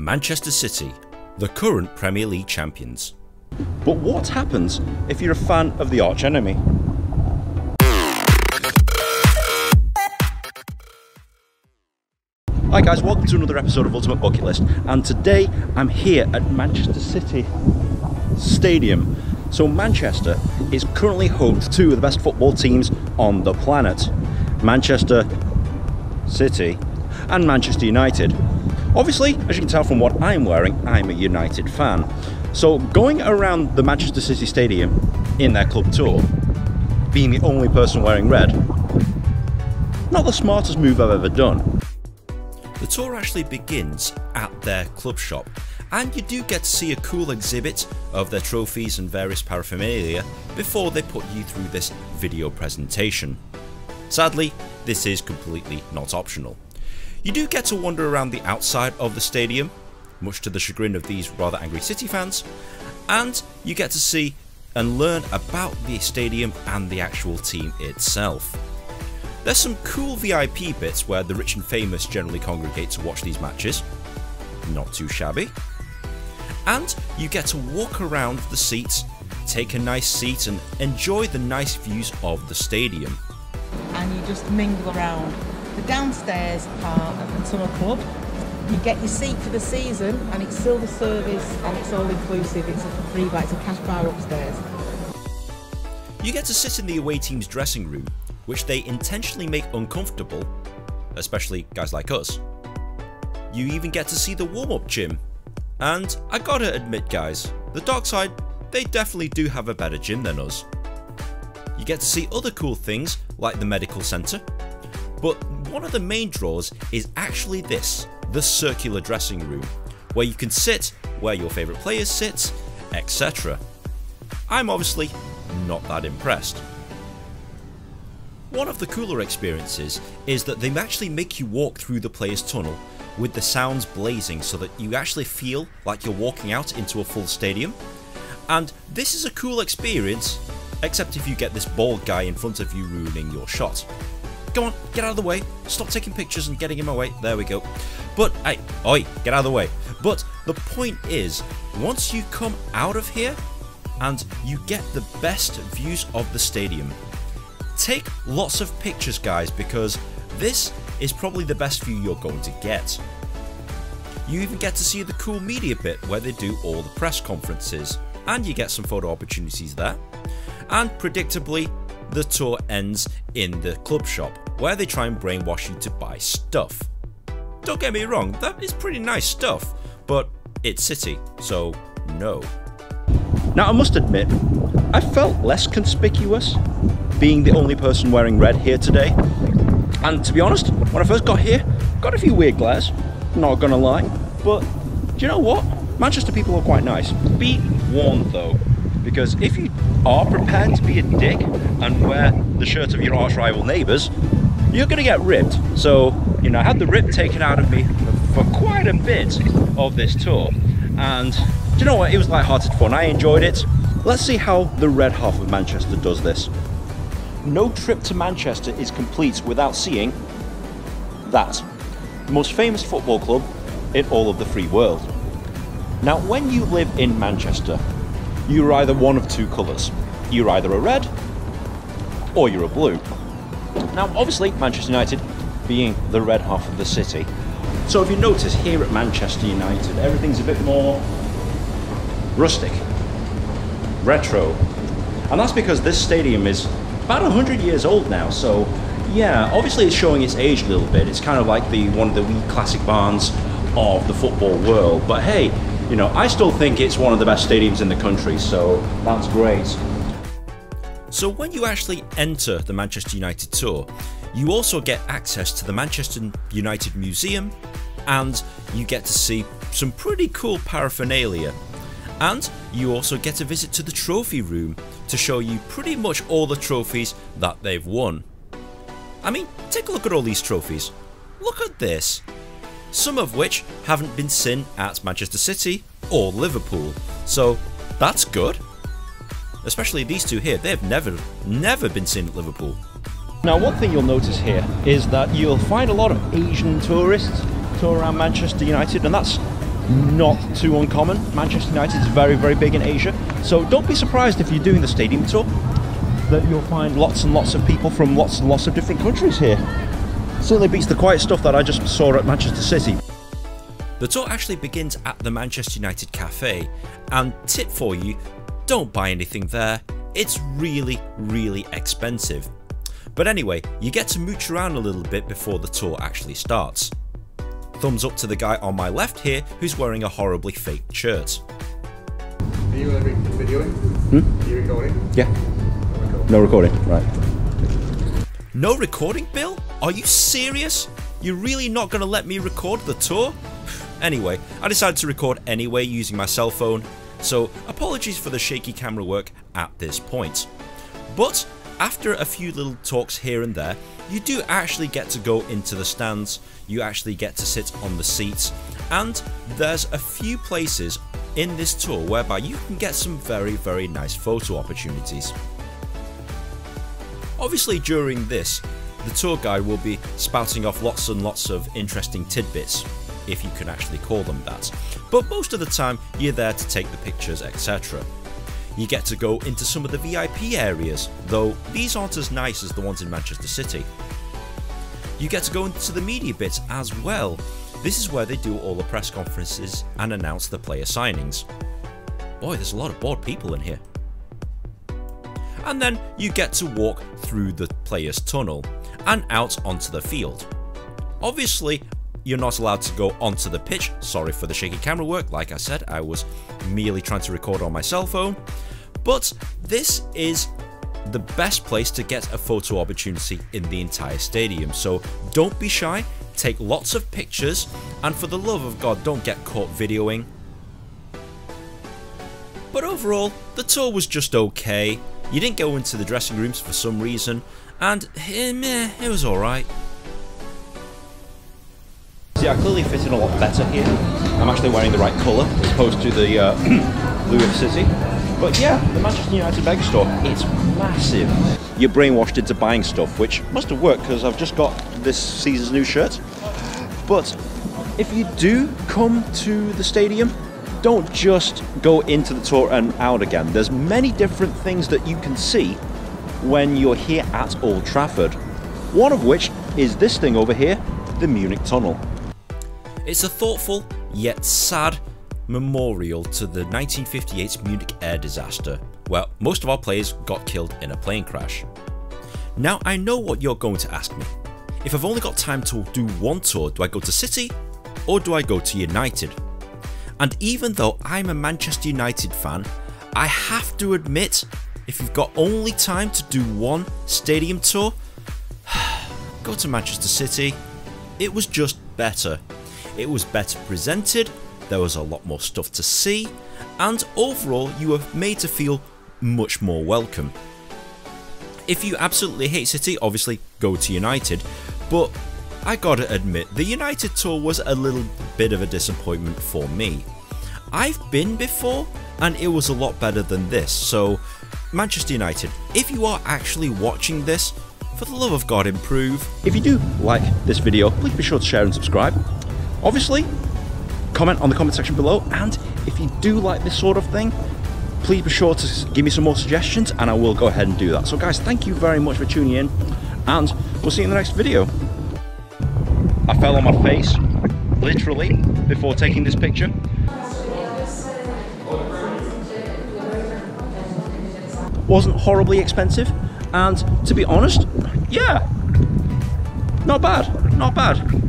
Manchester City, the current Premier League champions. But what happens if you're a fan of the arch enemy? Hi guys, welcome to another episode of Ultimate Bucket List, and today I'm here at Manchester City Stadium. So Manchester is currently home to two of the best football teams on the planet, Manchester City and Manchester United. Obviously, as you can tell from what I'm wearing, I'm a United fan. So going around the Manchester City Stadium in their club tour, being the only person wearing red, not the smartest move I've ever done. The tour actually begins at their club shop, and you do get to see a cool exhibit of their trophies and various paraphernalia before they put you through this video presentation. Sadly, this is completely not optional. You do get to wander around the outside of the stadium, much to the chagrin of these rather angry City fans, and you get to see and learn about the stadium and the actual team itself. There's some cool VIP bits where the rich and famous generally congregate to watch these matches, not too shabby, and you get to walk around the seats, take a nice seat and enjoy the nice views of the stadium. And you just mingle around the downstairs part of the tunnel club. You get your seat for the season and it's silver service and it's all inclusive, it's a free bar, it's a cash bar upstairs. You get to sit in the away team's dressing room, which they intentionally make uncomfortable, especially guys like us. You even get to see the warm-up gym. And I gotta admit guys, the dark side, they definitely do have a better gym than us. You get to see other cool things like the medical centre, but one of the main draws is actually this, the circular dressing room, where you can sit where your favourite players sit, etc. I'm obviously not that impressed. One of the cooler experiences is that they actually make you walk through the players' tunnel with the sounds blazing so that you actually feel like you're walking out into a full stadium. And this is a cool experience, except if you get this bald guy in front of you ruining your shot. Go on, get out of the way, stop taking pictures and getting him away, there we go. But, hey, oi, get out of the way. But the point is, once you come out of here and you get the best views of the stadium, take lots of pictures guys, because this is probably the best view you're going to get. You even get to see the cool media bit where they do all the press conferences, and you get some photo opportunities there. And predictably, the tour ends in the club shop, where they try and brainwash you to buy stuff. Don't get me wrong, that is pretty nice stuff, but it's City, so no. Now I must admit, I felt less conspicuous being the only person wearing red here today. And to be honest, when I first got here, got a few weird glares, not gonna lie. But do you know what? Manchester people are quite nice. Be warned though, because if you are prepared to be a dick and wear the shirt of your arch rival neighbours, you're gonna get ripped. So, you know, I had the rip taken out of me for quite a bit of this tour. And do you know what? It was light-hearted fun. I enjoyed it. Let's see how the red half of Manchester does this. No trip to Manchester is complete without seeing that. The most famous football club in all of the free world. Now, when you live in Manchester, you're either one of two colours. You're either a red or you're a blue. Now, obviously, Manchester United being the red half of the city. So if you notice here at Manchester United, everything's a bit more rustic, retro. And that's because this stadium is about 100 years old now, so yeah, obviously it's showing its age a little bit. It's kind of like one of the wee classic barns of the football world, but hey, you know, I still think it's one of the best stadiums in the country, so that's great. So when you actually enter the Manchester United tour, you also get access to the Manchester United Museum, and you get to see some pretty cool paraphernalia. And you also get a visit to the trophy room to show you pretty much all the trophies that they've won. I mean, take a look at all these trophies. Look at this. Some of which haven't been seen at Manchester City or Liverpool, so that's good. Especially these two here, they've never been seen at Liverpool. Now, one thing you'll notice here is that you'll find a lot of Asian tourists tour around Manchester United, and that's not too uncommon. Manchester United is very, very big in Asia, so don't be surprised if you're doing the stadium tour that you'll find lots and lots of people from lots and lots of different countries here. Certainly beats the quiet stuff that I just saw at Manchester City. The tour actually begins at the Manchester United cafe, and tip for you, don't buy anything there, it's really, really expensive. But anyway, you get to mooch around a little bit before the tour actually starts. Thumbs up to the guy on my left here who's wearing a horribly faked shirt. Are you videoing? Are you recording? Yeah. No recording, right. No recording, Bill? Are you serious? You're really not going to let me record the tour? Anyway, I decided to record anyway using my cell phone, so apologies for the shaky camera work at this point. But after a few little talks here and there, you do actually get to go into the stands, you actually get to sit on the seats, and there's a few places in this tour whereby you can get some very, very nice photo opportunities. Obviously during this, the tour guide will be spouting off lots and lots of interesting tidbits, if you can actually call them that, but most of the time you're there to take the pictures, etc. You get to go into some of the VIP areas, though these aren't as nice as the ones in Manchester City. You get to go into the media bits as well. This is where they do all the press conferences and announce the player signings. Boy, there's a lot of bored people in here. And then you get to walk through the players' tunnel and out onto the field. Obviously, you're not allowed to go onto the pitch. Sorry for the shaky camera work. Like I said, I was merely trying to record on my cell phone. But this is the best place to get a photo opportunity in the entire stadium. So don't be shy, take lots of pictures, and for the love of God, don't get caught videoing. But overall, the tour was just okay. You didn't go into the dressing rooms for some reason, and it was alright. See, I clearly fit in a lot better here. I'm actually wearing the right colour as opposed to the blue of the city. But yeah, the Manchester United mega store, it's massive. You're brainwashed into buying stuff, which must have worked because I've just got this season's new shirt. But if you do come to the stadium, don't just go into the tour and out again. There's many different things that you can see when you're here at Old Trafford. One of which is this thing over here, the Munich Tunnel. It's a thoughtful, yet sad, memorial to the 1958 Munich air disaster, where most of our players got killed in a plane crash. Now I know what you're going to ask me. If I've only got time to do one tour, do I go to City or do I go to United? And even though I'm a Manchester United fan, I have to admit, if you've got only time to do one stadium tour, go to Manchester City. It was just better. It was better presented, there was a lot more stuff to see, and overall you were made to feel much more welcome. If you absolutely hate City, obviously go to United, but I gotta admit, the United tour was a little bit of a disappointment for me. I've been before, and it was a lot better than this, so Manchester United, if you are actually watching this, for the love of God, improve. If you do like this video, please be sure to share and subscribe. Obviously, comment on the comment section below, and if you do like this sort of thing, please be sure to give me some more suggestions and I will go ahead and do that. So guys, thank you very much for tuning in, and we'll see you in the next video. I fell on my face, literally, before taking this picture. Wasn't horribly expensive, and to be honest, yeah, not bad, not bad.